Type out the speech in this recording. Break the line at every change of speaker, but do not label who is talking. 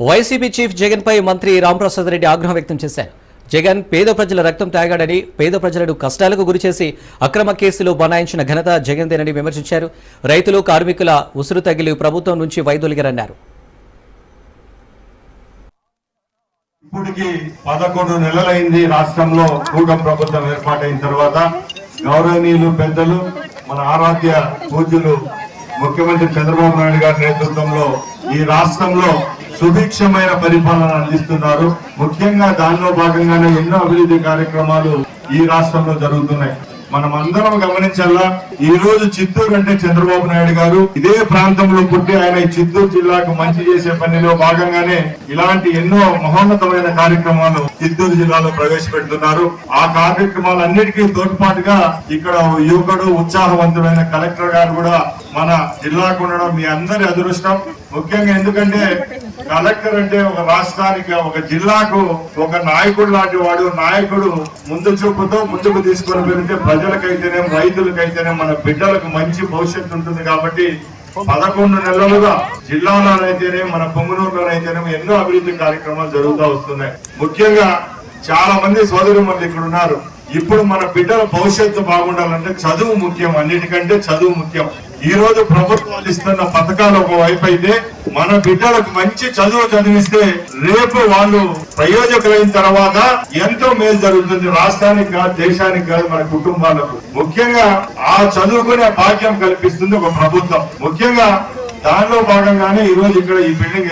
YCP chief Jagan పై మంత్రి రాంప్రసాద్ రెడ్డి ఆగ్రహం వ్యక్తం చేశారు. జగన్ పేద ప్రజల రక్తం తాగాడని, పేద ప్రజలను కష్టాలకు గురిచేసి అక్రమ కేసులు బనాయించిన ఘనత జగన్దేనని విమర్శించారు. రైతులు, కార్మికుల ఉసురు తగిలి ప్రభుత్వం నుంచి వైదొలిగారన్నారు.
ఇప్పటికి 11 నెలలైంది రాష్ట్రంలో కూటమి ప్రభుత్వం ఏర్పాటైన తర్వాత. గౌరవనీయులు పెద్దలు మన ఆరాధ్య పూజ్యులు ముఖ్యమంత్రి చంద్రబాబు నాయుడు గారి నేతృత్వంలో ఈ రాష్ట్రంలో సుభిక్షమైన పరిపాలన అందిస్తున్నారు. ముఖ్యంగా దానిలో భాగంగానే ఎన్నో అభివృద్ధి కార్యక్రమాలు ఈ రాష్ట్రంలో జరుగుతున్నాయి. మనం అందరం గమనించాలా, ఈ రోజు చిత్తూరు అంటే చంద్రబాబు నాయుడు గారు ఇదే ప్రాంతంలో పుట్టి ఆయన చిత్తూరు జిల్లాకు మంచి చేసే పనిలో భాగంగానే ఇలాంటి ఎన్నో మహోన్నతమైన కార్యక్రమాలు చిత్తూరు జిల్లాలో ప్రవేశపెడుతున్నారు. ఆ కార్యక్రమాలన్నిటికీ తోడ్పాటుగా ఇక్కడ యువకుడు ఉత్సాహవంతుడైన కలెక్టర్ గారు కూడా మన జిల్లాకు ఉండడం మీ అందరి అదృష్టం. ముఖ్యంగా ఎందుకంటే కలెక్టర్ అంటే ఒక రాష్ట్రానికి, ఒక జిల్లాకు ఒక నాయకుడు లాంటి వాడు. నాయకుడు ముందు చూపుతో ముందుకు తీసుకొని వెళ్తే ప్రజలకైతేనే, రైతులకైతేనే, మన బిడ్డలకు మంచి భవిష్యత్తు ఉంటుంది. కాబట్టి 11 నెలలుగా జిల్లాలోనైతేనే, మన పొంగునూరులోనైతేనే ఎన్నో అభివృద్ధి కార్యక్రమాలు జరుగుతూ వస్తున్నాయి. ముఖ్యంగా చాలా మంది సోదరులు ఇక్కడ ఉన్నారు. ఇప్పుడు మన బిడ్డల భవిష్యత్తు బాగుండాలంటే చదువు ముఖ్యం, అన్నిటికంటే చదువు ముఖ్యం. ఈ రోజు ప్రభుత్వాలు ఇస్తున్న పథకాలు ఒకవైపు అయితే, మన బిడ్డలకు మంచి చదువు చదివిస్తే రేపు వాళ్ళు ప్రయోజకులైన తర్వాత ఎంతో మేలు జరుగుతుంది. రాష్ట్రానికి కాదు, దేశానికి కాదు, మన కుటుంబాలకు. ముఖ్యంగా ఆ చదువుకునే భాగ్యం కల్పిస్తుంది ఒక ప్రభుత్వం. ముఖ్యంగా దానిలో భాగంగానే ఈ రోజు ఇక్కడ ఈ బిల్డింగ్